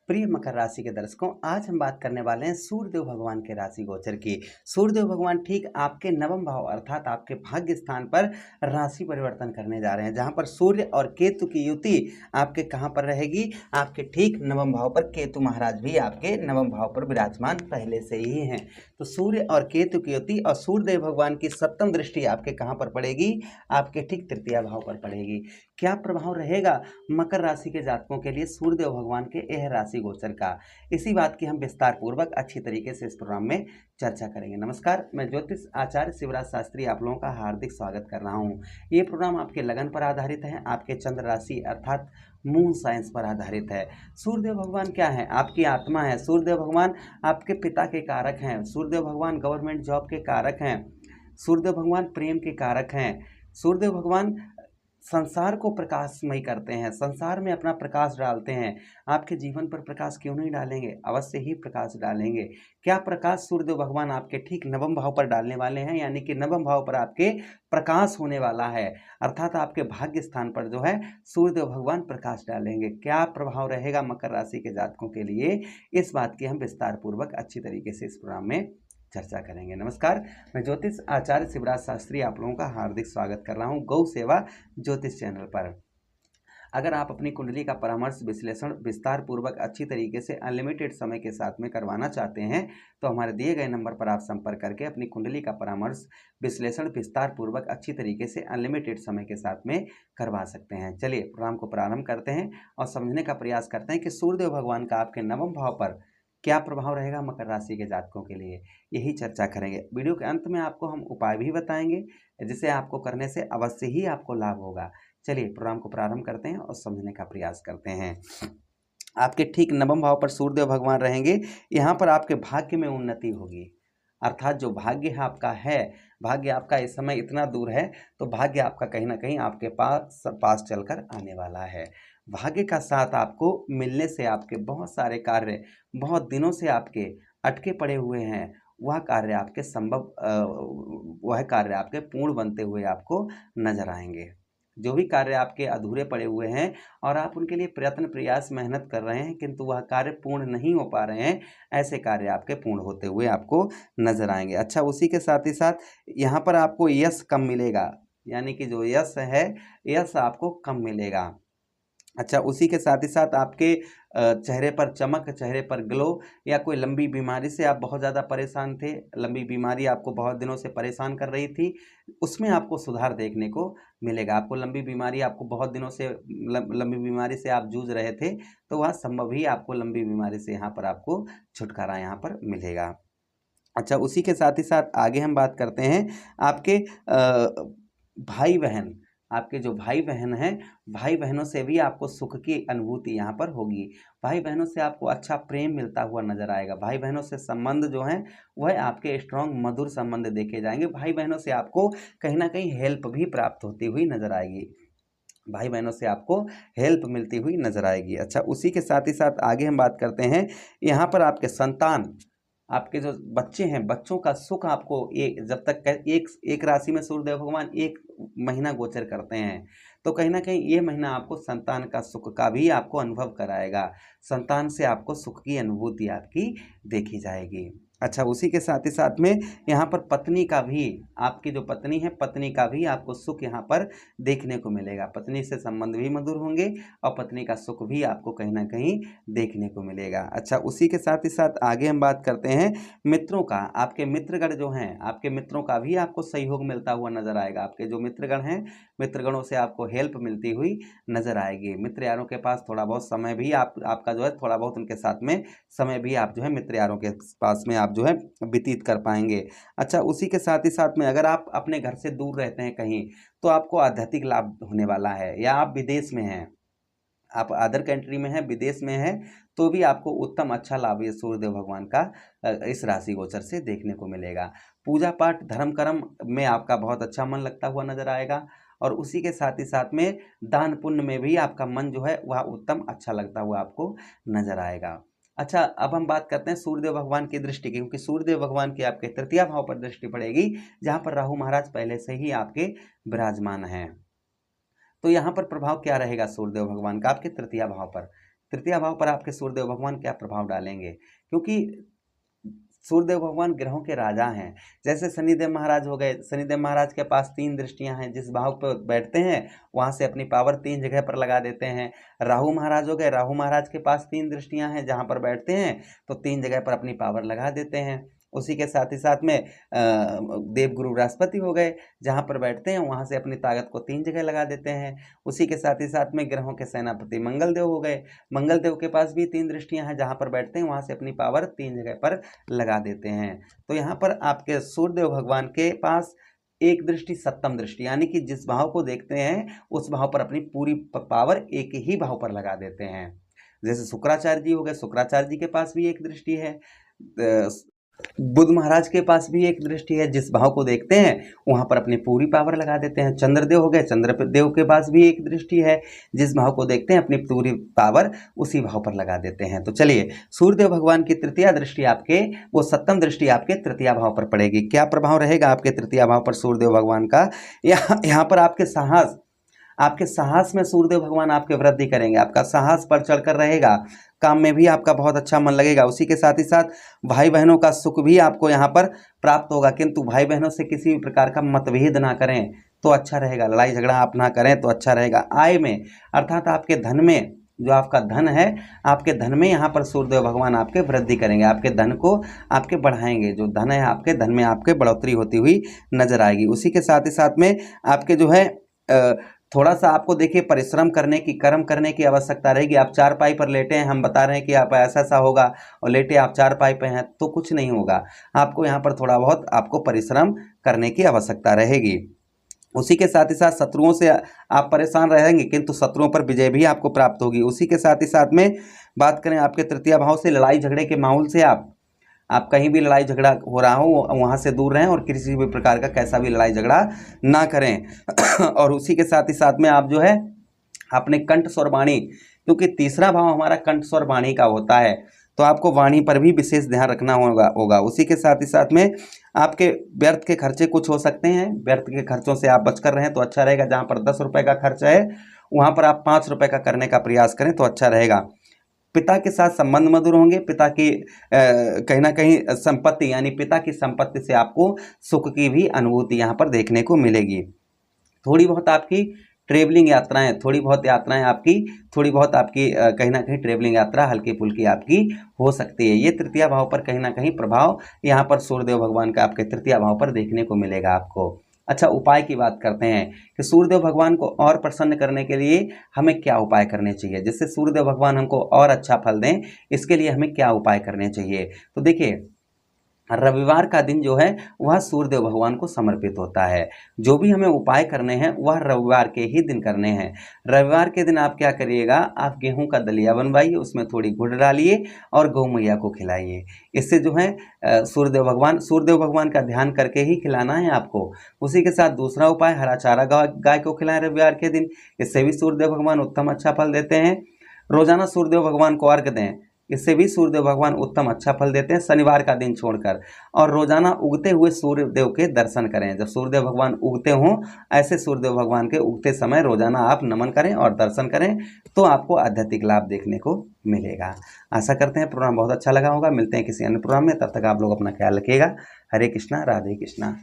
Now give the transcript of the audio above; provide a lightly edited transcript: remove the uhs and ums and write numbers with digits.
प्रिय मकर राशि के दर्शकों, आज हम बात करने वाले हैं सूर्यदेव भगवान के राशि गोचर की। सूर्यदेव भगवान ठीक आपके नवम भाव अर्थात आपके भाग्य स्थान पर राशि परिवर्तन करने जा रहे हैं, जहां पर सूर्य और केतु की युति आपके कहां पर रहेगी? आपके ठीक नवम भाव पर। केतु महाराज भी आपके नवम भाव पर विराजमान पहले से ही हैं। तो सूर्य और केतु की युति और सूर्यदेव भगवान की सप्तम दृष्टि आपके कहां पर पड़ेगी? आपके ठीक तृतीय भाव पर पड़ेगी। क्या प्रभाव रहेगा मकर राशि के जातकों के लिए सूर्यदेव भगवान के यह राशि गोचर का? इसी बात की हम विस्तार पूर्वक अच्छी तरीके से इस प्रोग्राम में चर्चा करेंगे। नमस्कार, मैं ज्योतिष आचार्य शिवराज शास्त्री आप लोगों का हार्दिक स्वागत कर रहा हूं। ये प्रोग्राम आपके लगन पर आधारित है, आपके चंद्र राशि अर्थात मून साइंस पर आधारित है। सूर्यदेव भगवान क्या है? आपकी आत्मा है। सूर्यदेव भगवान आपके पिता के कारक हैं। सूर्यदेव भगवान गवर्नमेंट जॉब के कारक हैं। सूर्यदेव भगवान प्रेम के कारक हैं। सूर्यदेव भगवान संसार को प्रकाशमय करते हैं, संसार में अपना प्रकाश डालते हैं। आपके जीवन पर प्रकाश क्यों नहीं डालेंगे? अवश्य ही प्रकाश डालेंगे। क्या प्रकाश सूर्यदेव भगवान आपके ठीक नवम भाव पर डालने वाले हैं, यानी कि नवम भाव पर आपके प्रकाश होने वाला है, अर्थात आपके भाग्य स्थान पर जो है सूर्यदेव भगवान प्रकाश डालेंगे। क्या प्रभाव रहेगा मकर राशि के जातकों के लिए, इस बात की हम विस्तार पूर्वक अच्छी तरीके से इस प्रोग्राम में चर्चा करेंगे। नमस्कार, मैं ज्योतिष आचार्य शिवराज शास्त्री आप लोगों का हार्दिक स्वागत कर रहा हूं गौ सेवा ज्योतिष चैनल पर। अगर आप अपनी कुंडली का परामर्श विश्लेषण विस्तार पूर्वक अच्छी तरीके से अनलिमिटेड समय के साथ में करवाना चाहते हैं तो हमारे दिए गए नंबर पर आप संपर्क करके अपनी कुंडली का परामर्श विश्लेषण विस्तार पूर्वक अच्छी तरीके से अनलिमिटेड समय के साथ में करवा सकते हैं। चलिए प्रोग्राम को प्रारंभ करते हैं और समझने का प्रयास करते हैं कि सूर्यदेव भगवान का आपके नवम भाव पर क्या प्रभाव रहेगा मकर राशि के जातकों के लिए, यही चर्चा करेंगे। वीडियो के अंत में आपको हम उपाय भी बताएंगे जिसे आपको करने से अवश्य ही आपको लाभ होगा। चलिए प्रोग्राम को प्रारंभ करते हैं और समझने का प्रयास करते हैं। आपके ठीक नवम भाव पर सूर्यदेव भगवान रहेंगे। यहाँ पर आपके भाग्य में उन्नति होगी, अर्थात जो भाग्य आपका है, भाग्य आपका इस समय इतना दूर है तो भाग्य आपका कहीं ना कहीं आपके पास चलकर आने वाला है। भाग्य का साथ आपको मिलने से आपके बहुत सारे कार्य बहुत दिनों से आपके अटके पड़े हुए हैं, वह कार्य आपके वह कार्य आपके पूर्ण बनते हुए आपको नजर आएंगे। जो भी कार्य आपके अधूरे पड़े हुए हैं और आप उनके लिए प्रयत्न प्रयास मेहनत कर रहे हैं किंतु वह कार्य पूर्ण नहीं हो पा रहे हैं, ऐसे कार्य आपके पूर्ण होते हुए आपको नजर आएंगे। अच्छा, उसी के साथ ही साथ यहाँ पर आपको यश कम मिलेगा, यानी कि जो यश है यश आपको कम मिलेगा। अच्छा, उसी के साथ ही साथ आपके चेहरे पर चमक, चेहरे पर ग्लो, या कोई लंबी बीमारी से आप बहुत ज़्यादा परेशान थे, लंबी बीमारी आपको बहुत दिनों से परेशान कर रही थी, उसमें आपको सुधार देखने को मिलेगा। आपको लंबी बीमारी, आपको बहुत दिनों से लंबी बीमारी से आप जूझ रहे थे तो वह संभव ही आपको लंबी बीमारी से यहाँ पर आपको छुटकारा यहाँ पर मिलेगा। अच्छा, उसी के साथ ही साथ आगे हम बात करते हैं आपके भाई बहन, आपके जो भाई बहन हैं, भाई बहनों से भी आपको सुख की अनुभूति यहाँ पर होगी। भाई बहनों से आपको अच्छा प्रेम मिलता हुआ नजर आएगा। भाई बहनों से संबंध जो हैं वह आपके स्ट्रॉन्ग मधुर संबंध देखे जाएंगे। भाई बहनों से आपको कहीं ना कहीं हेल्प भी प्राप्त होती हुई नजर आएगी। भाई बहनों से आपको हेल्प मिलती हुई नजर आएगी। अच्छा, उसी के साथ ही साथ आगे हम बात करते हैं यहाँ पर आपके संतान, आपके जो बच्चे हैं, बच्चों का सुख आपको जब तक एक राशि में सूर्यदेव भगवान एक महीना गोचर करते हैं तो कहीं ना कहीं ये महीना आपको संतान का सुख का भी आपको अनुभव कराएगा। संतान से आपको सुख की अनुभूति आपकी देखी जाएगी। अच्छा, उसी के साथ ही साथ में यहाँ पर पत्नी का भी, आपकी जो पत्नी है पत्नी का भी आपको सुख यहाँ पर देखने को मिलेगा। पत्नी से संबंध भी मधुर होंगे और पत्नी का सुख भी आपको कहीं ना कहीं देखने को मिलेगा। अच्छा, उसी के साथ ही साथ आगे हम बात करते हैं मित्रों का। आपके मित्रगण जो हैं, आपके मित्रों का भी आपको सहयोग मिलता हुआ नजर आएगा। आपके जो मित्रगण हैं, मित्रगणों से आपको हेल्प मिलती हुई नजर आएगी। मित्र यारों के पास थोड़ा बहुत समय भी आपका जो है थोड़ा बहुत उनके साथ में समय भी आप जो है मित्र यारों के पास में आप जो है व्यतीत कर पाएंगे। अच्छा, उसी के साथ ही साथ में अगर आप अपने घर से दूर रहते हैं कहीं तो आपको आध्यात्मिक लाभ होने वाला है, या आप विदेश में हैं, आप अदर कंट्री में हैं, विदेश में हैं, तो भी आपको उत्तम अच्छा लाभ ये सूर्यदेव भगवान का इस राशि गोचर से देखने को मिलेगा। पूजा पाठ धर्म कर्म में आपका बहुत अच्छा मन लगता हुआ नजर आएगा और उसी के साथ ही साथ में दान पुण्य में भी आपका मन जो है वह उत्तम अच्छा लगता हुआ आपको नजर आएगा। अच्छा, अब हम बात करते हैं सूर्यदेव भगवान की दृष्टि की, क्योंकि सूर्यदेव भगवान की आपके तृतीय भाव पर दृष्टि पड़ेगी जहां पर राहु महाराज पहले से ही आपके विराजमान हैं। तो यहाँ पर प्रभाव क्या रहेगा सूर्यदेव भगवान का आपके तृतीय भाव पर? तृतीय भाव पर आपके सूर्यदेव भगवान क्या प्रभाव डालेंगे, क्योंकि सूर्यदेव भगवान ग्रहों के राजा हैं। जैसे शनिदेव महाराज हो गए, शनिदेव महाराज के पास 3 दृष्टियां हैं, जिस भाव पर बैठते हैं वहां से अपनी पावर 3 जगह पर लगा देते हैं। राहु महाराज हो गए, राहु महाराज के पास 3 दृष्टियां हैं, जहां पर बैठते हैं तो 3 जगह पर अपनी पावर लगा देते हैं। उसी के साथ ही साथ में देवगुरु बृहस्पति हो गए, जहां पर बैठते हैं वहां से अपनी ताकत को 3 जगह लगा देते हैं। उसी के साथ ही साथ में ग्रहों के सेनापति मंगल देव हो गए, मंगल देव के पास भी 3 दृष्टियां हैं, जहां पर बैठते हैं वहां से अपनी पावर 3 जगह पर लगा देते हैं। तो यहाँ पर आपके सूर्यदेव भगवान के पास एक दृष्टि सप्तम दृष्टि, यानी कि जिस भाव को देखते हैं उस भाव पर अपनी पूरी पावर एक ही भाव पर लगा देते हैं। जैसे शुक्राचार्य जी हो गए, शुक्राचार्य जी के पास भी एक दृष्टि है, बुध महाराज के पास भी एक दृष्टि है, जिस भाव को देखते हैं वहां पर अपनी पूरी पावर लगा देते हैं। चंद्रदेव हो गए, चंद्रदेव के पास भी एक दृष्टि है, जिस भाव को देखते हैं अपनी पूरी पावर उसी भाव पर लगा देते हैं। तो चलिए, सूर्यदेव भगवान की तृतीय दृष्टि आपके, वो सप्तम दृष्टि आपके तृतीय भाव पर पड़ेगी। क्या प्रभाव रहेगा आपके तृतीय भाव पर सूर्यदेव भगवान का? यहाँ पर आपके साहस में सूर्यदेव भगवान आपके वृद्धि करेंगे, आपका साहस बढ़ चढ़कर रहेगा, काम में भी आपका बहुत अच्छा मन लगेगा। उसी के साथ ही साथ भाई बहनों का सुख भी आपको यहाँ पर प्राप्त होगा, किंतु भाई बहनों से किसी भी प्रकार का मतभेद ना करें तो अच्छा रहेगा, लड़ाई झगड़ा आप ना करें तो अच्छा रहेगा। आय में अर्थात आपके धन में, जो आपका धन है, आपके धन में यहाँ पर सूर्यदेव भगवान आपके वृद्धि करेंगे, आपके धन को आपके बढ़ाएंगे, जो धन है आपके धन में आपके बढ़ोतरी होती हुई नजर आएगी। उसी के साथ ही साथ में आपके जो है थोड़ा सा आपको देखिए परिश्रम करने की, कर्म करने की आवश्यकता रहेगी। आप चारपाई पर लेटे हैं, हम बता रहे हैं कि आप ऐसा ऐसा होगा, और लेटे आप चारपाई पे हैं तो कुछ नहीं होगा। आपको यहाँ पर थोड़ा बहुत आपको परिश्रम करने की आवश्यकता रहेगी। उसी के साथ ही साथ शत्रुओं से आप परेशान रहेंगे, किंतु शत्रुओं पर विजय भी आपको प्राप्त होगी। उसी के साथ ही साथ में बात करें आपके तृतीय भाव से, लड़ाई झगड़े के माहौल से आप कहीं भी लड़ाई झगड़ा हो रहा हो वहाँ से दूर रहें, और किसी भी प्रकार का कैसा भी लड़ाई झगड़ा ना करें। और उसी के साथ ही साथ में आप जो है अपने कंठ स्वर वाणी, क्योंकि तीसरा भाव हमारा कंठ स्वर वाणी का होता है, तो आपको वाणी पर भी विशेष ध्यान रखना होगा। उसी के साथ ही साथ में आपके व्यर्थ के खर्चे कुछ हो सकते हैं, व्यर्थ के खर्चों से आप बचकर रहें तो अच्छा रहेगा। जहाँ पर 10 रुपये का खर्च है वहाँ पर आप 5 रुपये का करने का प्रयास करें तो अच्छा रहेगा। पिता के साथ संबंध मधुर होंगे, पिता की कहीं ना कहीं संपत्ति, यानी पिता की संपत्ति से आपको सुख की भी अनुभूति यहाँ पर देखने को मिलेगी। थोड़ी बहुत आपकी ट्रेवलिंग यात्राएं, थोड़ी बहुत आपकी कहीं ना कहीं ट्रेवलिंग यात्रा हल्की फुल्की आपकी हो सकती है। ये तृतीय भाव पर कहीं ना कहीं प्रभाव यहाँ पर सूर्यदेव भगवान का आपके तृतीय भाव पर देखने को मिलेगा आपको। अच्छा, उपाय की बात करते हैं कि सूर्यदेव भगवान को और प्रसन्न करने के लिए हमें क्या उपाय करने चाहिए, जिससे सूर्यदेव भगवान हमको और अच्छा फल दें, इसके लिए हमें क्या उपाय करने चाहिए। तो देखिए, रविवार का दिन जो है वह सूर्यदेव भगवान को समर्पित होता है। जो भी हमें उपाय करने हैं वह रविवार के ही दिन करने हैं। रविवार के दिन आप क्या करिएगा, आप गेहूं का दलिया बनवाइए, उसमें थोड़ी गुड़ डालिए और गौ मैया को खिलाइए। इससे जो है सूर्यदेव भगवान का ध्यान करके ही खिलाना है आपको। उसी के साथ दूसरा उपाय, हरा चारा गाय को खिलाएं रविवार के दिन, इससे भी सूर्यदेव भगवान उत्तम अच्छा फल देते हैं। रोजाना सूर्यदेव भगवान को अर्घ दें, इससे भी सूर्यदेव भगवान उत्तम अच्छा फल देते हैं, शनिवार का दिन छोड़कर। और रोजाना उगते हुए सूर्यदेव के दर्शन करें, जब सूर्यदेव भगवान उगते हों ऐसे सूर्यदेव भगवान के उगते समय रोजाना आप नमन करें और दर्शन करें, तो आपको आध्यात्मिक लाभ देखने को मिलेगा। आशा करते हैं प्रोग्राम बहुत अच्छा लगा होगा। मिलते हैं किसी अन्य प्रोग्राम में, तब तक आप लोग अपना ख्याल रखिएगा। हरे कृष्णा, राधे कृष्णा।